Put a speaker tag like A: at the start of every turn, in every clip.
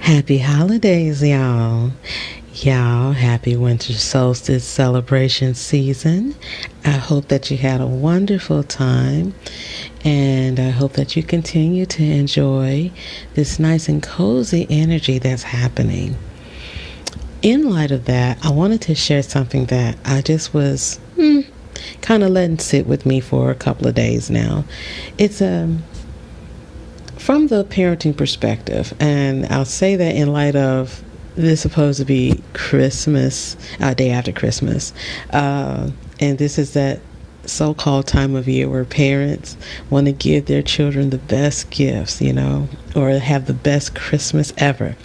A: Happy holidays, y'all. Y'all, happy winter solstice celebration season. I hope that you had a wonderful time, and I hope that you continue to enjoy this nice and cozy energy that's happening. In light of that, I wanted to share something that I just was kind of letting sit with me for a couple of days now. It's from the parenting perspective, and I'll say that in light of this supposed to be Christmas, day after Christmas, and this is that so-called time of year where parents want to give their children the best gifts, or have the best Christmas ever.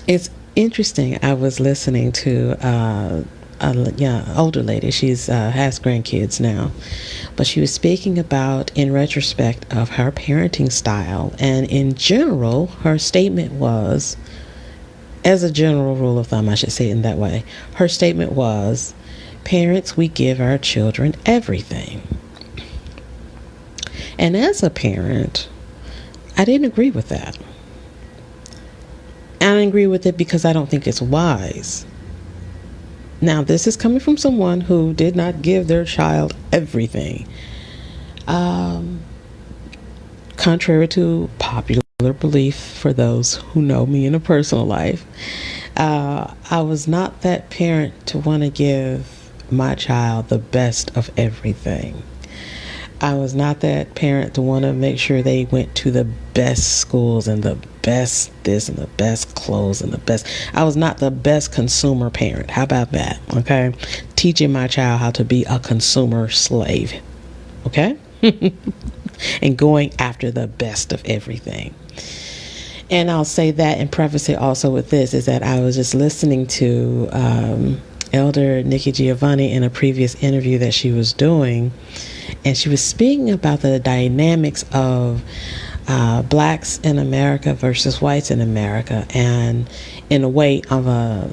A: It's interesting. I was listening to older lady. She's has grandkids now, but she was speaking about, in retrospect, of her parenting style, and in general, her statement was, as a general rule of thumb, I should say it in that way. Her statement was, "Parents, we give our children everything." And as a parent, I didn't agree with that. I don't agree with it because I don't think it's wise. Now, this is coming from someone who did not give their child everything. Contrary to popular belief, for those who know me in a personal life, I was not that parent to want to give my child the best of everything. I was not that parent to want to make sure they went to the best schools and the best this and the best clothes and the best. I was not the best consumer parent. How about that? Okay. Teaching my child how to be a consumer slave. Okay. And going after the best of everything. And I'll say that and preface it also with this, is that I was just listening to Elder Nikki Giovanni in a previous interview that she was doing, and she was speaking about the dynamics of blacks in America versus whites in America, and in a way of a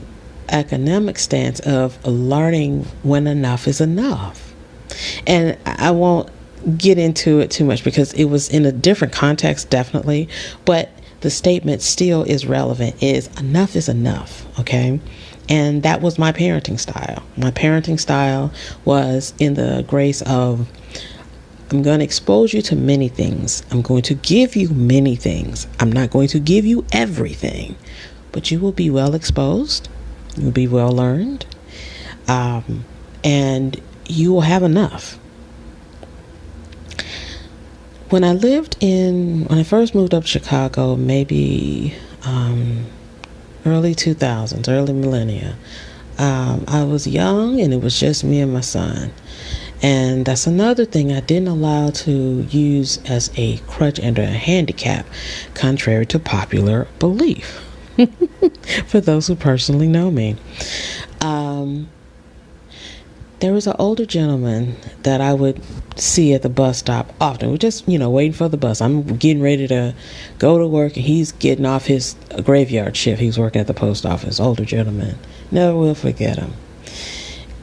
A: academic stance of learning when enough is enough. And I won't get into it too much because it was in a different context, definitely, but the statement still is relevant, is enough is enough. Okay. And that was my parenting style. My parenting style was in the grace of, I'm going to expose you to many things. I'm going to give you many things. I'm not going to give you everything, but you will be well exposed. You'll be well learned. And you will have enough. When I first moved up to Chicago, maybe early 2000s, early millennia, I was young and it was just me and my son. And that's another thing I didn't allow to use as a crutch and a handicap, contrary to popular belief, for those who personally know me. There was an older gentleman that I would see at the bus stop often. We're just, waiting for the bus. I'm getting ready to go to work, and he's getting off his graveyard shift. He was working at the post office. Older gentleman. Never will forget him.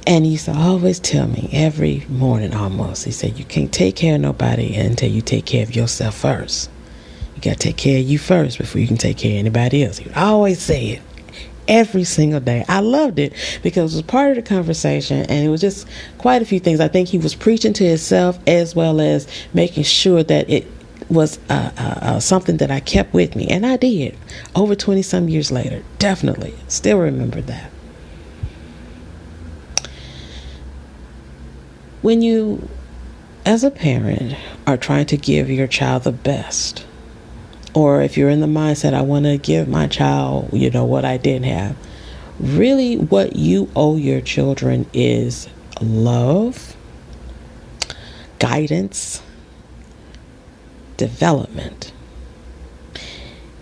A: And he used to always tell me every morning almost, he said, you can't take care of nobody until you take care of yourself first. You got to take care of you first before you can take care of anybody else. He would always say it. Every single day. I loved it because it was part of the conversation, and it was just quite a few things. I think he was preaching to himself as well as making sure that it was something that I kept with me, and I did over 20 some years later. Definitely still remember that. When you, as a parent, are trying to give your child the best, or if you're in the mindset, I want to give my child, what I didn't have, really what you owe your children is love, guidance, development.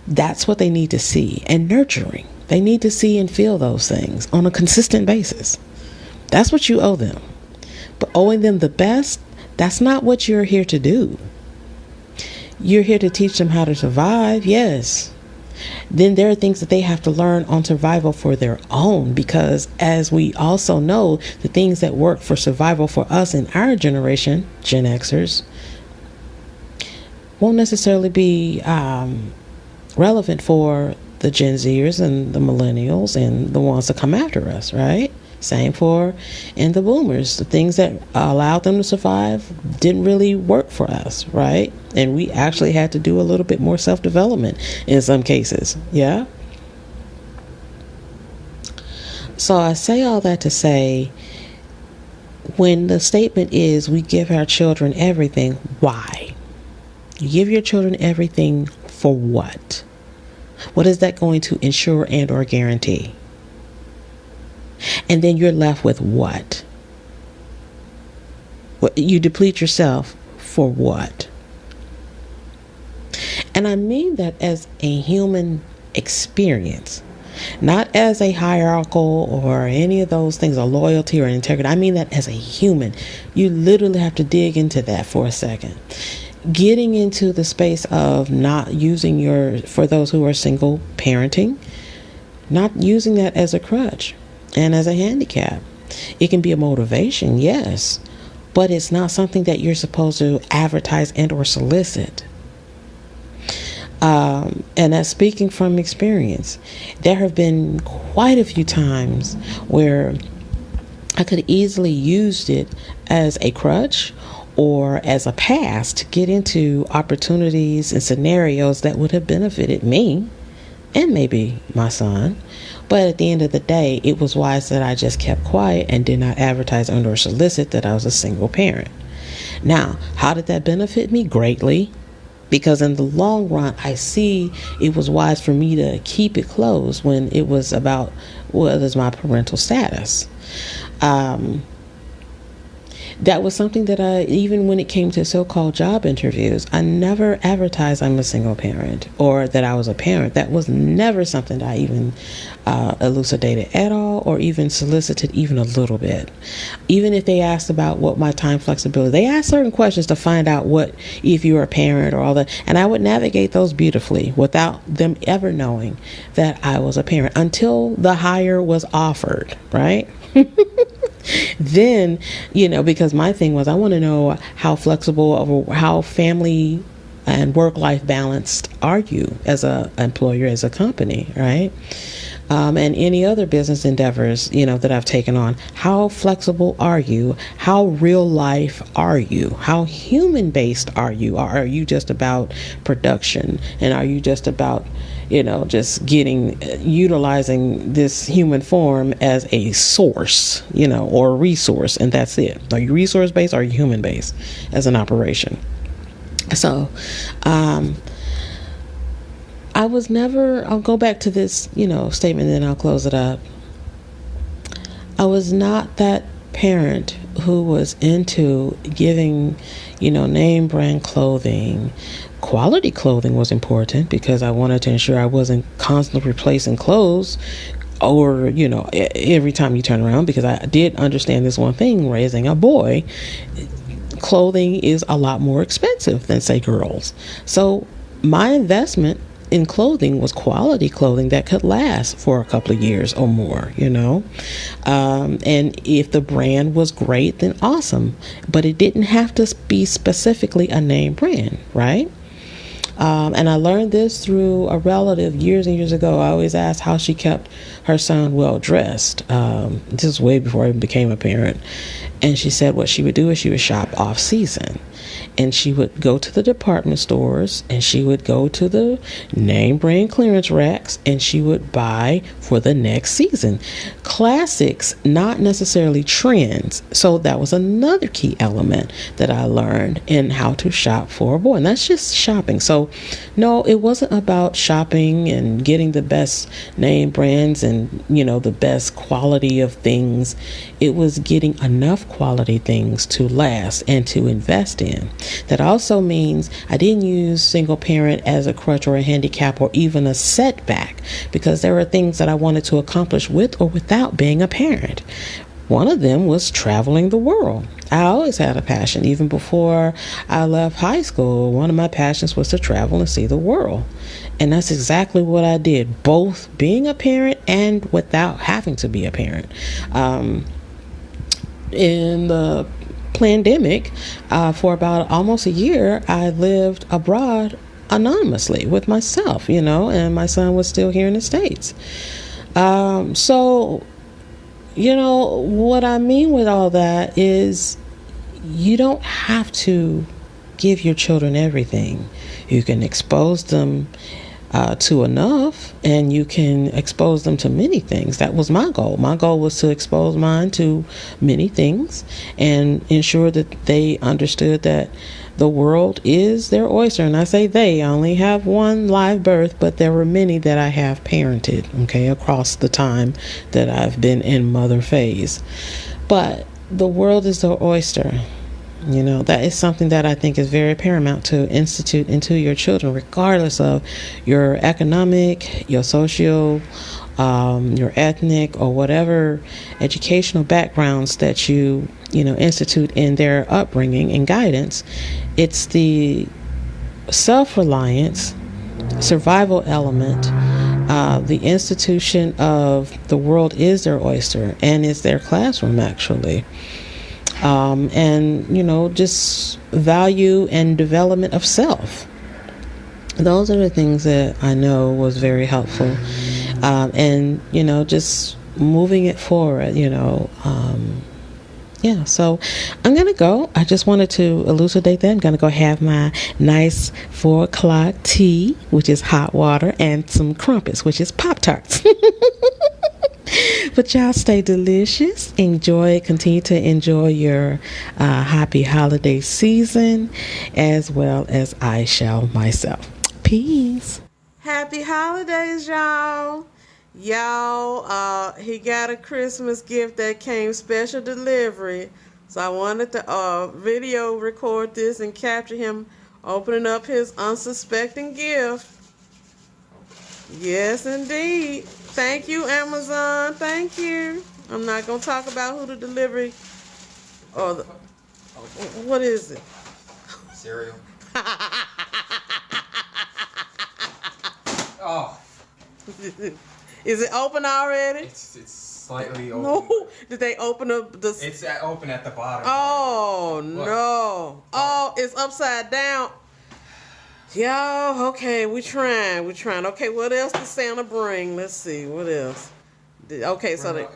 A: That's what they need to see, and nurturing. They need to see and feel those things on a consistent basis. That's what you owe them. But owing them the best, that's not what you're here to do. You're here to teach them how to survive, yes. Then there are things that they have to learn on survival for their own, because as we also know, the things that work for survival for us in our generation, Gen Xers, won't necessarily be relevant for the Gen Zers and the millennials and the ones that come after us, right? Same for and the boomers. The things that allowed them to survive didn't really work for us, right? And we actually had to do a little bit more self-development in some cases. Yeah. So I say all that to say, when the statement is we give our children everything, why? You give your children everything for what? What is that going to ensure and or guarantee? And then you're left with what? You deplete yourself for what? And I mean that as a human experience, not as a hierarchical or any of those things, or loyalty or integrity. I mean that as a human. You literally have to dig into that for a second. Getting into the space of not using for those who are single, parenting, not using that as a crutch and as a handicap. It can be a motivation, yes, but it's not something that you're supposed to advertise and or solicit. And that's speaking from experience. There have been quite a few times where I could easily used it as a crutch or as a pass to get into opportunities and scenarios that would have benefited me and maybe my son. But at the end of the day, it was wise that I just kept quiet and did not advertise or solicit that I was a single parent. Now, how did that benefit me? Greatly. Because in the long run, I see it was wise for me to keep it closed when it was about what is my parental status. That was something that even when it came to so-called job interviews, I never advertised I'm a single parent or that I was a parent. That was never something that I even elucidated at all or even solicited even a little bit. Even if they asked about what my time flexibility, they asked certain questions to find out what, if you were a parent or all that. And I would navigate those beautifully without them ever knowing that I was a parent until the hire was offered, right? Then, because my thing was I want to know how flexible or how family and work-life balanced are you as a employer, as a company, right? And any other business endeavors, that I've taken on. How flexible are you? How real life are you? How human based are you? Are you just about production? And are you just about, just utilizing this human form as a source, or a resource, and that's it? Are you resource based or are you human based as an operation? So, I was never, I'll go back to this, statement and then I'll close it up. I was not that parent who was into giving, name brand clothing. Quality clothing was important because I wanted to ensure I wasn't constantly replacing clothes or, every time you turn around, because I did understand this one thing, raising a boy, clothing is a lot more expensive than, say, girls. So my investment in clothing was quality clothing that could last for a couple of years or more, and if the brand was great, then awesome, but it didn't have to be specifically a name brand, right? And I learned this through a relative years and years ago. I always asked how she kept her son well dressed. This is way before I even became a parent. And she said what she would do is she would shop off season. And she would go to the department stores and she would go to the name brand clearance racks and she would buy for the next season. Classics, not necessarily trends. So that was another key element that I learned in how to shop for a boy. And that's just shopping. So no, it wasn't about shopping and getting the best name brands and, the best quality of things. It was getting enough quality things to last and to invest in. That also means I didn't use single parent as a crutch or a handicap or even a setback, because there were things that I wanted to accomplish with or without being a parent. One of them was traveling the world. I always had a passion. Even before I left high school, one of my passions was to travel and see the world. And that's exactly what I did, both being a parent and without having to be a parent. In the pandemic, for about almost a year, I lived abroad anonymously with myself, and my son was still here in the States. So, what I mean with all that is you don't have to give your children everything. You can expose them to enough, and you can expose them to many things. That was my goal. My goal was to expose mine to many things and ensure that they understood that the world is their oyster. And I say they, I only have one live birth, but there were many that I have parented, across the time that I've been in mother phase. But the world is their oyster. That is something that I think is very paramount to institute into your children, regardless of your economic, your social, your ethnic, or whatever educational backgrounds that you institute in their upbringing and guidance. It's the self-reliance, survival element, the institution of the world is their oyster and is their classroom, actually. And just value and development of self. Those are the things that I know was very helpful. And just moving it forward, so I'm going to go. I just wanted to elucidate that. I'm going to go have my nice 4 o'clock tea, which is hot water, and some crumpets, which is Pop-Tarts. But y'all stay delicious. Continue to enjoy your happy holiday season, as well as I shall myself. Peace. Happy holidays, y'all. He got a Christmas gift that came special delivery. So I wanted to video record this and capture him opening up his unsuspecting gift. Yes, indeed. Thank you, Amazon. Thank you. I'm not going to talk about who the delivery or what is it?
B: Cereal. Oh.
A: Is it open already?
B: It's slightly open.
A: No. Did they open up the...
B: It's open at the bottom.
A: Oh, no. Oh, it's upside down. Y'all, okay, we're trying. Okay, what else did Santa bring? Let's see, what else? Okay, so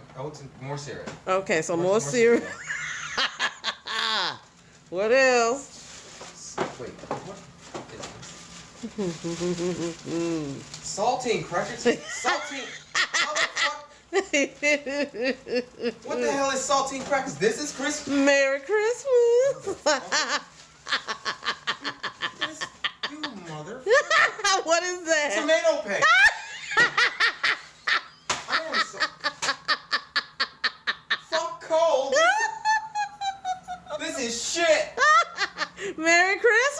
B: more cereal.
A: Okay, so more cereal. What else?
B: Wait, what? Saltine crackers? Saltine. How the fuck? What the hell is saltine crackers? This is Christmas.
A: Merry Christmas.
B: You mother.
A: What is that?
B: Tomato paste. Fuck cold. This is shit.
A: Merry Christmas.